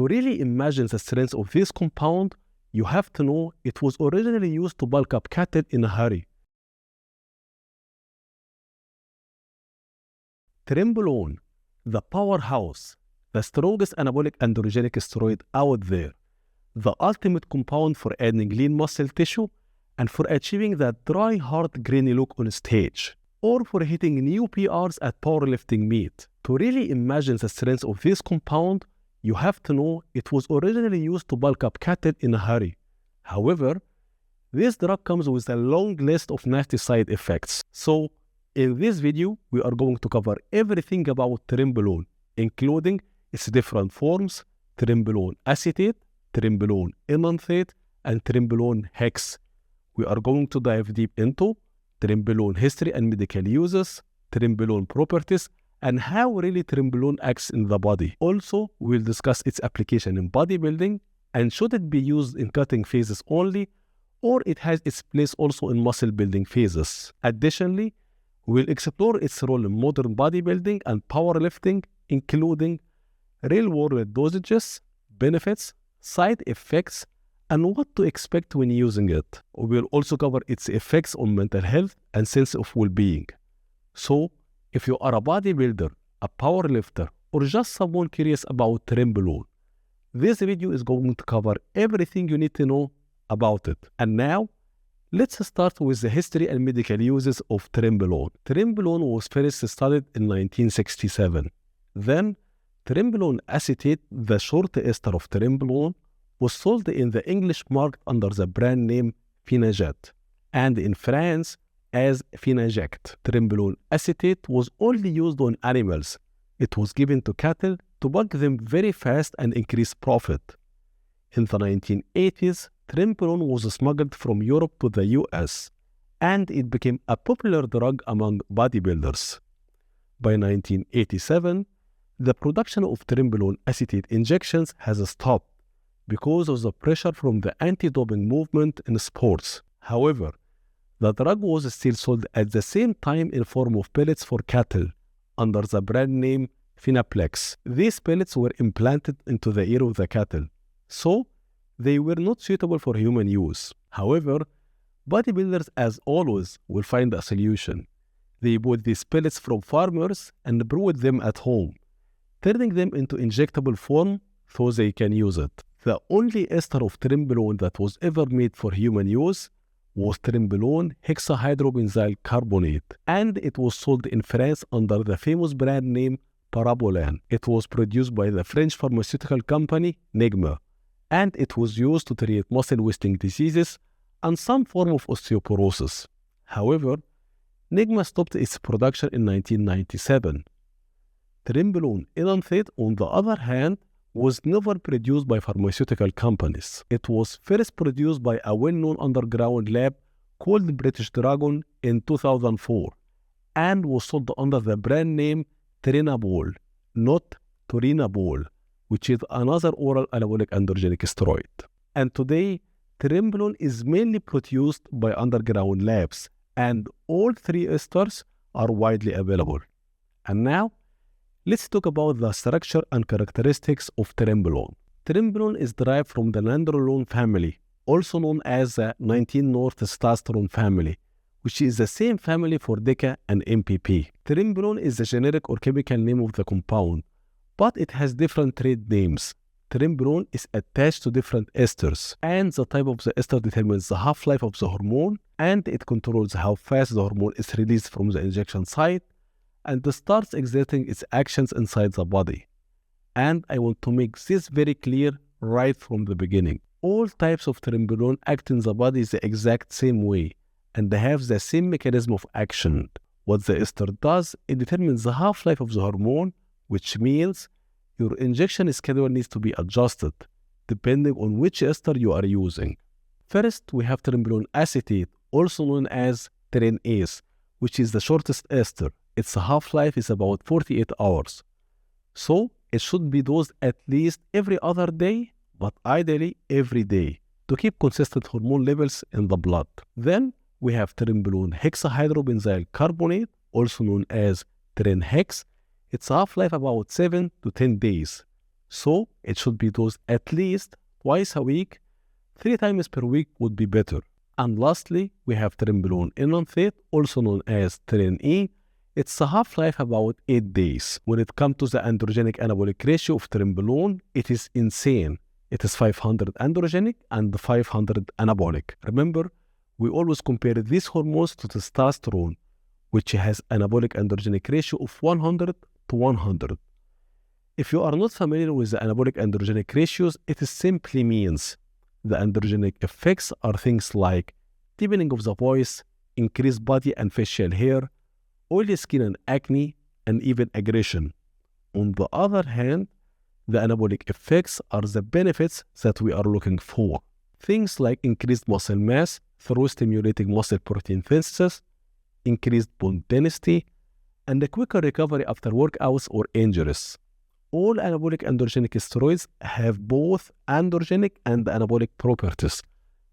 To really imagine the strength of this compound, you have to know it was originally used to bulk up cattle in a hurry. Trenbolone, the powerhouse, the strongest anabolic androgenic steroid out there, the ultimate compound for adding lean muscle tissue and for achieving that dry, hard, grainy look on stage, or for hitting new PRs at powerlifting meet. To really imagine the strength of this compound, you have to know it was originally used to bulk up cattle in a hurry. However, this drug comes with a long list of nasty side effects. So, in this video, we are going to cover everything about Trenbolone, including its different forms, Trenbolone Acetate, Trenbolone Enanthate, and Trenbolone Hex. We are going to dive deep into Trenbolone history and medical uses, Trenbolone properties, and how really Trenbolone acts in the body. Also, we'll discuss its application in bodybuilding, and should it be used in cutting phases only, or it has its place also in muscle building phases. Additionally, we'll explore its role in modern bodybuilding and powerlifting, including real-world dosages, benefits, side effects, and what to expect when using it. We'll also cover its effects on mental health and sense of well-being. So, if you are a bodybuilder, a powerlifter, or just someone curious about Trenbolone, this video is going to cover everything you need to know about it. And now, let's start with the history and medical uses of Trenbolone. Trenbolone was first studied in 1967. Then, Trenbolone Acetate, the short ester of Trenbolone, was sold in the English market under the brand name Finajet, and in France as Finaject. Trenbolone Acetate was only used on animals. It was given to cattle to bulk them very fast and increase profit. In the 1980s, Trenbolone was smuggled from Europe to the US, and it became a popular drug among bodybuilders. By 1987, the production of Trenbolone Acetate injections has stopped because of the pressure from the anti-doping movement in sports. However, the drug was still sold at the same time in form of pellets for cattle under the brand name Finaplex. These pellets were implanted into the ear of the cattle, so they were not suitable for human use. However, bodybuilders, as always, will find a solution. They bought these pellets from farmers and brewed them at home, turning them into injectable form so they can use it. The only ester of Trenbolone that was ever made for human use was Trenbolone hexahydrobenzylcarbonate, and it was sold in France under the famous brand name Parabolan. It was produced by the French pharmaceutical company Negma, and it was used to treat muscle wasting diseases and some form of osteoporosis. However, Negma stopped its production in 1997. Trenbolone Enanthate, on the other hand, was never produced by pharmaceutical companies. It was first produced by a well-known underground lab called British Dragon in 2004 and was sold under the brand name Trenbolone, not Trenbolone, which is another oral anabolic androgenic steroid. And today, Trenbolone is mainly produced by underground labs, and all three esters are widely available. And now, let's talk about the structure and characteristics of Trenbolone. Trenbolone is derived from the nandrolone family, also known as the 19-north-testosterone family, which is the same family for DECA and MPP. Trenbolone is the generic or chemical name of the compound, but it has different trade names. Trenbolone is attached to different esters, and the type of the ester determines the half-life of the hormone, and it controls how fast the hormone is released from the injection site, and starts exerting its actions inside the body. And I want to make this very clear right from the beginning. All types of Trenbolone act in the body the exact same way, and they have the same mechanism of action. What the ester does, it determines the half-life of the hormone, which means your injection schedule needs to be adjusted, depending on which ester you are using. First, we have Trenbolone Acetate, also known as Tren-Ace, which is the shortest ester. Its half-life is about 48 hours. So, it should be dosed at least every other day, but ideally every day, to keep consistent hormone levels in the blood. Then, we have Trenbolone hexahydrobenzylcarbonate, also known as Tren-Hex. Its half-life about 7 to 10 days. So it should be dosed at least twice a week. 3 times per week would be better. And lastly, we have Trenbolone Enanthate, also known as Tren-E. It's a half-life about 8 days. When it comes to the androgenic anabolic ratio of Trenbolone, it is insane. It is 500 androgenic and 500 anabolic. Remember, we always compare these hormones to testosterone, which has anabolic androgenic ratio of 100 to 100. If you are not familiar with the anabolic androgenic ratios, it simply means the androgenic effects are things like deepening of the voice, increased body and facial hair, oily skin and acne, and even aggression. On the other hand, the anabolic effects are the benefits that we are looking for. Things like increased muscle mass through stimulating muscle protein synthesis, increased bone density, and a quicker recovery after workouts or injuries. All anabolic androgenic steroids have both androgenic and anabolic properties,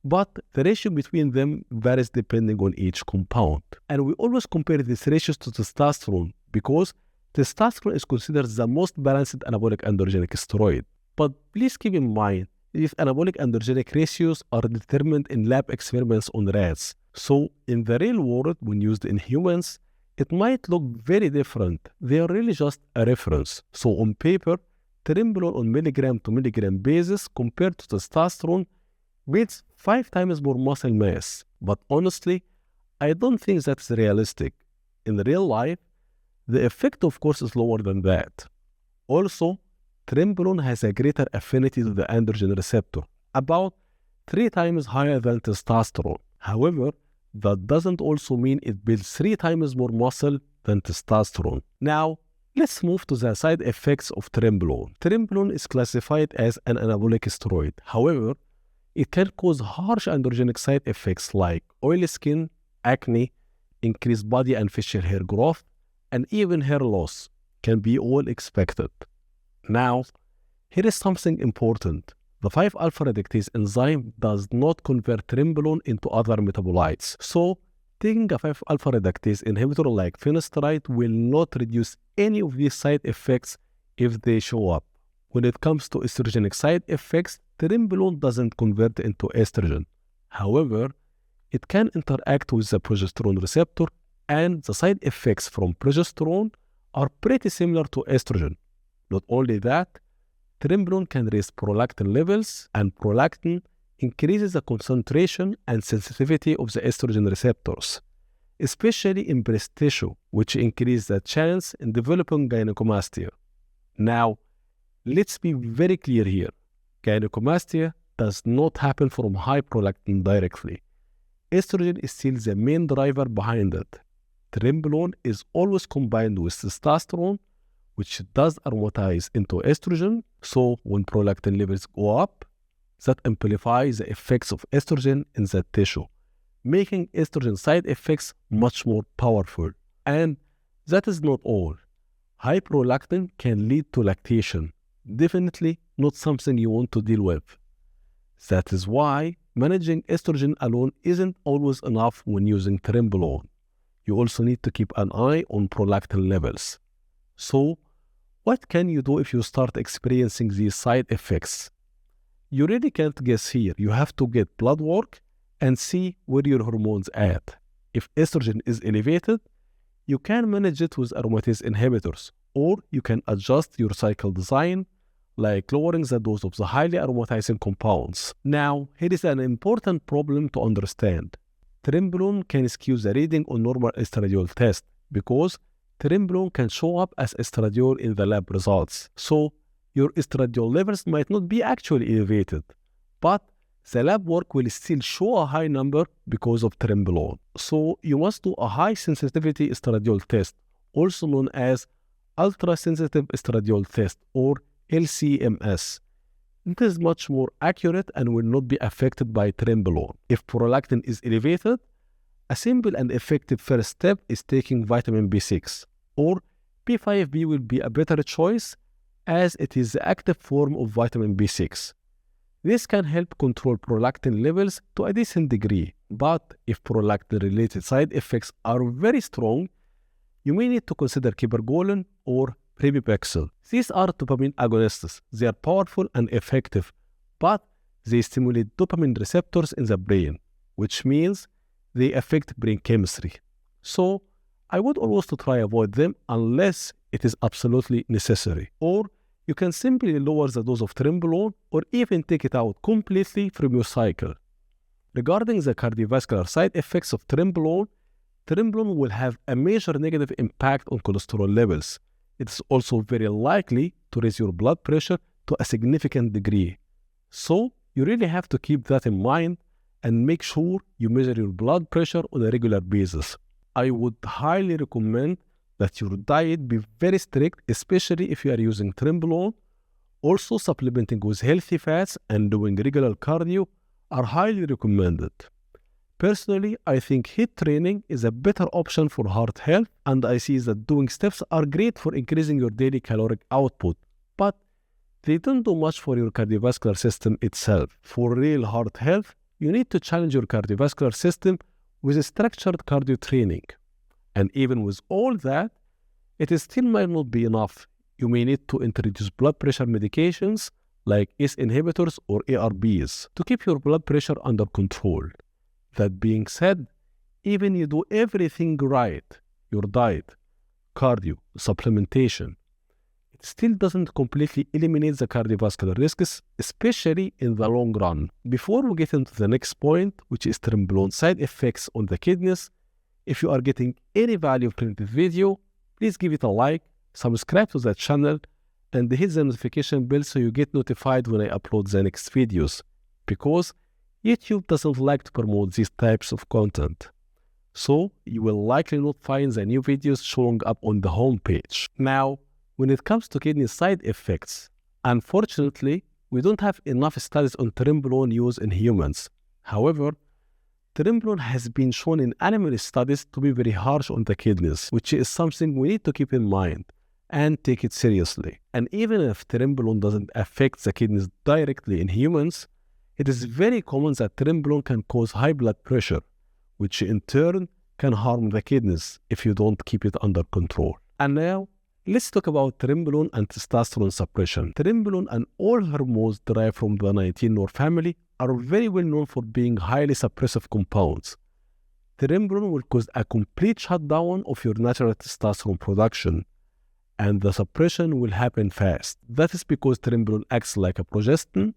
but the ratio between them varies depending on each compound. And we always compare these ratios to testosterone because testosterone is considered the most balanced anabolic androgenic steroid. But please keep in mind, these anabolic androgenic ratios are determined in lab experiments on rats. So in the real world, when used in humans, it might look very different. They are really just a reference. So on paper, Trenbolone on milligram to milligram basis compared to testosterone means 5 times more muscle mass. But honestly, I don't think that's realistic. In real life, the effect of course is lower than that. Also, Trenbolone has a greater affinity to the androgen receptor, about 3 times higher than testosterone. However, that doesn't also mean it builds 3 times more muscle than testosterone. Now, let's move to the side effects of Trenbolone. Trenbolone is classified as an anabolic steroid. However, it can cause harsh androgenic side effects like oily skin, acne, increased body and facial hair growth, and even hair loss can be all expected. Now, here is something important. The 5-alpha reductase enzyme does not convert Trenbolone into other metabolites. So, taking a 5-alpha reductase inhibitor like finasteride will not reduce any of these side effects if they show up. When it comes to estrogenic side effects, Trenbolone doesn't convert into estrogen. However, it can interact with the progesterone receptor, and the side effects from progesterone are pretty similar to estrogen. Not only that, Trenbolone can raise prolactin levels, and prolactin increases the concentration and sensitivity of the estrogen receptors, especially in breast tissue, which increases the chance in developing gynecomastia. Now, let's be very clear here. Gynecomastia does not happen from high prolactin directly. Estrogen is still the main driver behind it. Trenbolone is always combined with testosterone, which does aromatize into estrogen. So when prolactin levels go up, that amplifies the effects of estrogen in that tissue, making estrogen side effects much more powerful. And that is not all. High prolactin can lead to lactation. Definitely not something you want to deal with. That is why managing estrogen alone isn't always enough when using Trenbolone. You also need to keep an eye on prolactin levels. So, what can you do if you start experiencing these side effects? You really can't guess here. You have to get blood work and see where your hormones at. If estrogen is elevated, you can manage it with aromatase inhibitors, or you can adjust your cycle design, like lowering the dose of the highly aromatizing compounds. Now, here is an important problem to understand. Trenbolone can skew the reading on normal estradiol test because Trenbolone can show up as estradiol in the lab results. So, your estradiol levels might not be actually elevated, but the lab work will still show a high number because of Trenbolone. So, you must do a high sensitivity estradiol test, also known as ultra-sensitive estradiol test, or LCMS. It is much more accurate and will not be affected by Trenbolone. If prolactin is elevated, a simple and effective first step is taking vitamin B6, or B5B will be a better choice as it is the active form of vitamin B6. This can help control prolactin levels to a decent degree, but if prolactin-related side effects are very strong, you may need to consider Parabolan or Prebipexel. These are dopamine agonists. They are powerful and effective, but they stimulate dopamine receptors in the brain, which means they affect brain chemistry. So I would always try avoid them unless it is absolutely necessary. Or you can simply lower the dose of Trenbolone or even take it out completely from your cycle. Regarding the cardiovascular side effects of Trenbolone, Trenbolone will have a major negative impact on cholesterol levels. It is also very likely to raise your blood pressure to a significant degree. So you really have to keep that in mind and make sure you measure your blood pressure on a regular basis. I would highly recommend that your diet be very strict, especially if you are using Trenbolone. Also, supplementing with healthy fats and doing regular cardio are highly recommended. Personally, I think HIIT training is a better option for heart health, and I see that doing steps are great for increasing your daily caloric output, but they don't do much for your cardiovascular system itself. For real heart health, you need to challenge your cardiovascular system with a structured cardio training. And even with all that, it still might not be enough. You may need to introduce blood pressure medications like ACE inhibitors or ARBs to keep your blood pressure under control. That being said, even you do everything right, your diet, cardio, supplementation, it still doesn't completely eliminate the cardiovascular risks, especially in the long run. Before we get into the next point, which is Trenbolone side effects on the kidneys, if you are getting any value from this video, please give it a like, subscribe to the channel, and hit the notification bell so you get notified when I upload the next videos, because YouTube doesn't like to promote these types of content. So you will likely not find the new videos showing up on the home page. Now, when it comes to kidney side effects, unfortunately, we don't have enough studies on Trenbolone use in humans. However, Trenbolone has been shown in animal studies to be very harsh on the kidneys, which is something we need to keep in mind and take it seriously. And even if Trenbolone doesn't affect the kidneys directly in humans, it is very common that Trenbolone can cause high blood pressure, which in turn can harm the kidneys if you don't keep it under control. And now, let's talk about Trenbolone and testosterone suppression. Trenbolone and all hormones derived from the 19-nor family are very well known for being highly suppressive compounds. Trenbolone will cause a complete shutdown of your natural testosterone production, and the suppression will happen fast. That is because Trenbolone acts like a progestin.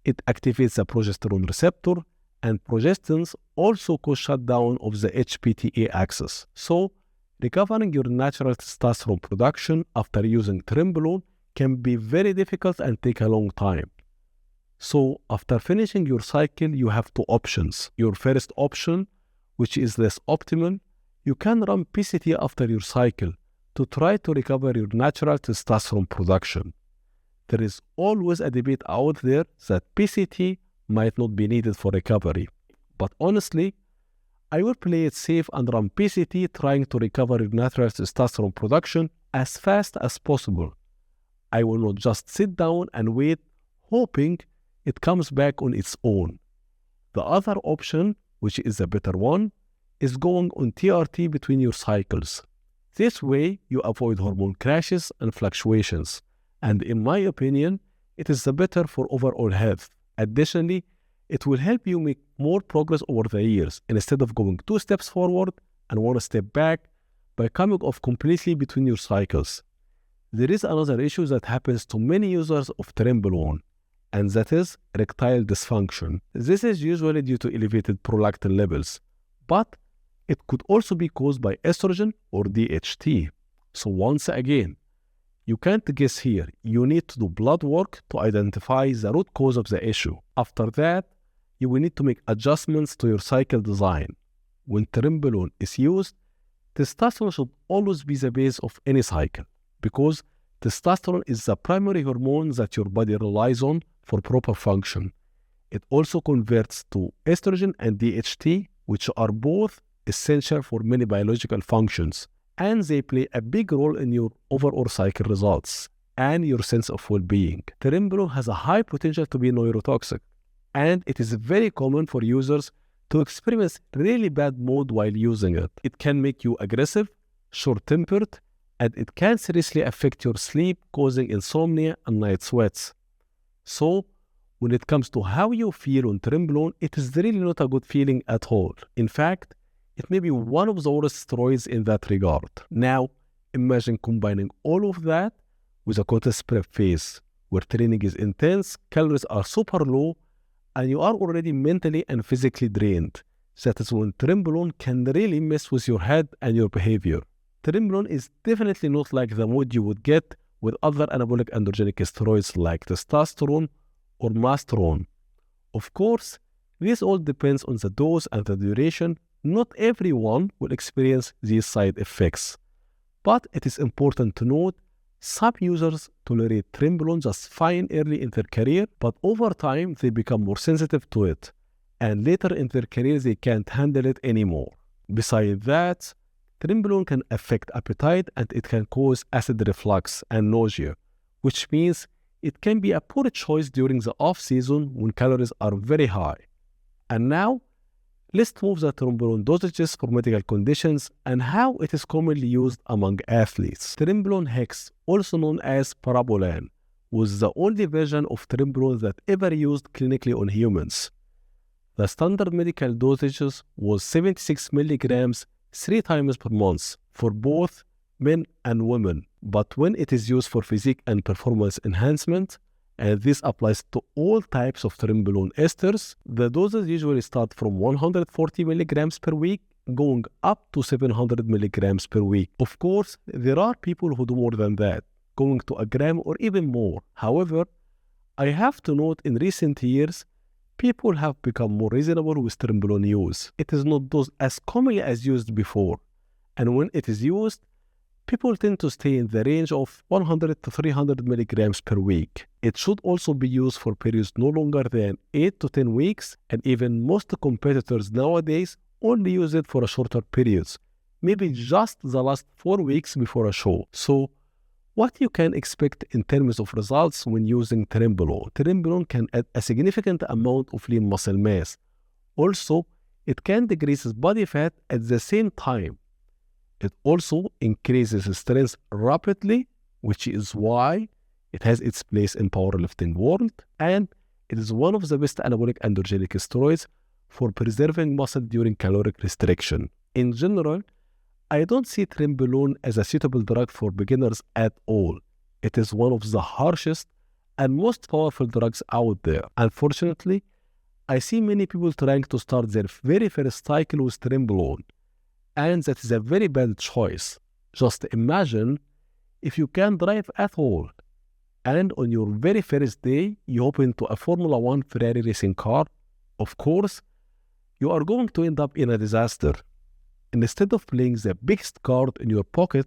It activates the progesterone receptor, and progestins also cause shutdown of the HPTA axis. So, recovering your natural testosterone production after using Trenbolone can be very difficult and take a long time. So, after finishing your cycle, you have two options. Your first option, which is less optimal, you can run PCT after your cycle to try to recover your natural testosterone production. There is always a debate out there that PCT might not be needed for recovery. But honestly, I will play it safe and run PCT trying to recover your natural testosterone production as fast as possible. I will not just sit down and wait, hoping it comes back on its own. The other option, which is a better one, is going on TRT between your cycles. This way, you avoid hormone crashes and fluctuations. And in my opinion, it is the better for overall health. Additionally, it will help you make more progress over the years instead of going 2 steps forward and 1 step back by coming off completely between your cycles. There is another issue that happens to many users of Trenbolone, and that is erectile dysfunction. This is usually due to elevated prolactin levels, but it could also be caused by estrogen or DHT. So once again, you can't guess here. You need to do blood work to identify the root cause of the issue. After that, you will need to make adjustments to your cycle design. When Trenbolone is used, testosterone should always be the base of any cycle, because testosterone is the primary hormone that your body relies on for proper function. It also converts to estrogen and DHT, which are both essential for many biological functions, and they play a big role in your overall cycle results and your sense of well-being. Trenbolone has a high potential to be neurotoxic, and it is very common for users to experience really bad mood while using it. It can make you aggressive, short-tempered, and it can seriously affect your sleep, causing insomnia and night sweats. So, when it comes to how you feel on Trenbolone, it is really not a good feeling at all. In fact, it may be one of the worst steroids in that regard. Now, imagine combining all of that with a contest prep phase, where training is intense, calories are super low, and you are already mentally and physically drained. That is when Trenbolone can really mess with your head and your behavior. Trenbolone is definitely not like the mood you would get with other anabolic androgenic steroids like testosterone or masterone. Of course, this all depends on the dose and the duration. Not everyone will experience these side effects. But it is important to note, some users tolerate Trenbolone just fine early in their career, but over time they become more sensitive to it, and later in their career they can't handle it anymore. Besides that, Trenbolone can affect appetite and it can cause acid reflux and nausea, which means it can be a poor choice during the off-season when calories are very high. And now, let's move the Trenbolone dosages for medical conditions and how it is commonly used among athletes. Trenbolone Hex, also known as Parabolan, was the only version of Trenbolone that ever used clinically on humans. The standard medical dosages was 76 milligrams 3 times per month for both men and women. But when it is used for physique and performance enhancement, and this applies to all types of Trenbolone esters, the doses usually start from 140 milligrams per week, going up to 700 milligrams per week. Of course, there are people who do more than that, going to a gram or even more. However, I have to note in recent years, people have become more reasonable with Trenbolone use. It is not dosed as commonly as used before, and when it is used, people tend to stay in the range of 100 to 300 milligrams per week. It should also be used for periods no longer than 8 to 10 weeks, and even most competitors nowadays only use it for a shorter periods, maybe just the last 4 weeks before a show. So, what you can expect in terms of results when using Trenbolone? Trenbolone can add a significant amount of lean muscle mass. Also, it can decrease body fat at the same time. It also increases strength rapidly, which is why it has its place in powerlifting world, and it is one of the best anabolic androgenic steroids for preserving muscle during caloric restriction. In general, I don't see Trenbolone as a suitable drug for beginners at all. It is one of the harshest and most powerful drugs out there. Unfortunately, I see many people trying to start their very first cycle with Trenbolone, and that is a very bad choice. Just imagine if you can't drive at all, and on your very first day, you hop into a Formula 1 Ferrari racing car. Of course, you are going to end up in a disaster. Instead of playing the biggest card in your pocket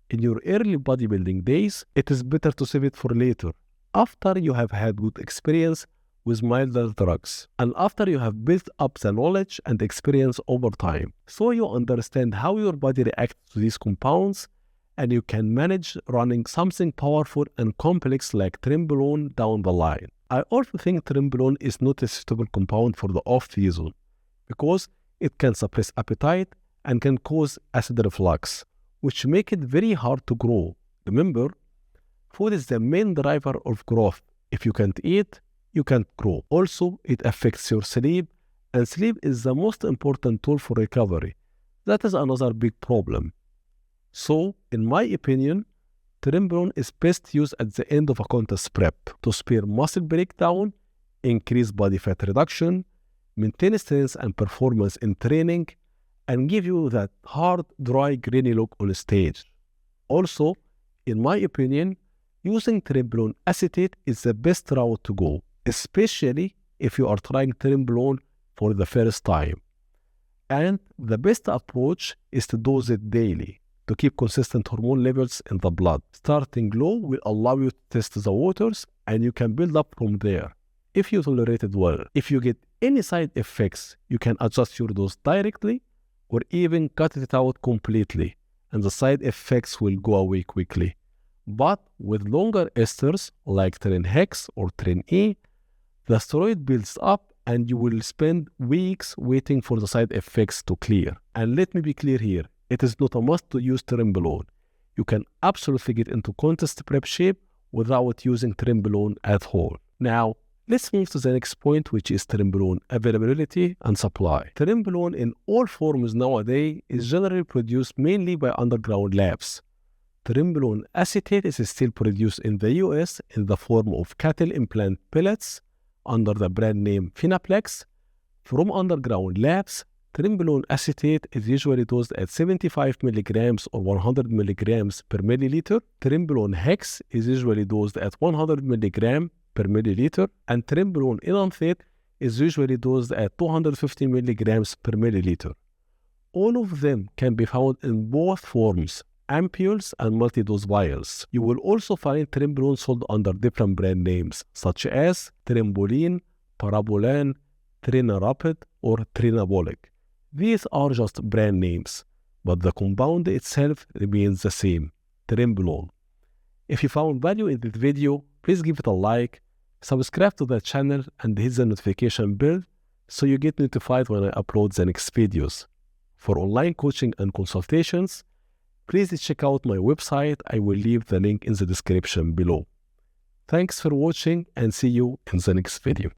in your early bodybuilding days, it is better to save it for later, after you have had good experience with milder drugs, and after you have built up the knowledge and experience over time, so you understand how your body reacts to these compounds, and you can manage running something powerful and complex like Trenbolone down the line. I also think Trenbolone is not a suitable compound for the off-season, because it can suppress appetite and can cause acid reflux, which make it very hard to grow. Remember, food is the main driver of growth. If you can't eat, you can't grow. Also, it affects your sleep, and sleep is the most important tool for recovery. That is another big problem. So, in my opinion, Trenbolone is best used at the end of a contest prep to spare muscle breakdown, increase body fat reduction, maintain strength and performance in training, and give you that hard, dry, grainy look on stage. Also, in my opinion, using Trenbolone acetate is the best route to go, especially if you are trying Trenbolone for the first time. And the best approach is to dose it daily to keep consistent hormone levels in the blood. Starting low will allow you to test the waters, and you can build up from there if you tolerate it well. If you get any side effects, you can adjust your dose directly or even cut it out completely, and the side effects will go away quickly. But with longer esters like Tren-Hex or Tren-E, the steroid builds up and you will spend weeks waiting for the side effects to clear. And let me be clear here, it is not a must to use Trenbolone. you can absolutely get into contest prep shape without using Trenbolone at all. Now, let's move to the next point, which is Trenbolone availability and supply. Trenbolone in all forms nowadays is generally produced mainly by underground labs. Trenbolone acetate is still produced in the US in the form of cattle implant pellets under the brand name Finaplex. From underground labs, Trenbolone acetate is usually dosed at 75 milligrams or 100 milligrams per milliliter. Trenbolone hex is usually dosed at 100 milligrams per milliliter, and Trenbolone Enanthate is usually dosed at 250 milligrams per milliliter. All of them can be found in both forms, ampules and multi-dose vials. You will also find Trenbolone sold under different brand names such as Trenbolene, Parabolan, Trenarapid, or Trenabolic. These are just brand names, but the compound itself remains the same, Trenbolone. If you found value in this video, please give it a like, subscribe to the channel and hit the notification bell so you get notified when I upload the next videos. For online coaching and consultations, please check out my website. I will leave the link in the description below. Thanks for watching and see you in the next video.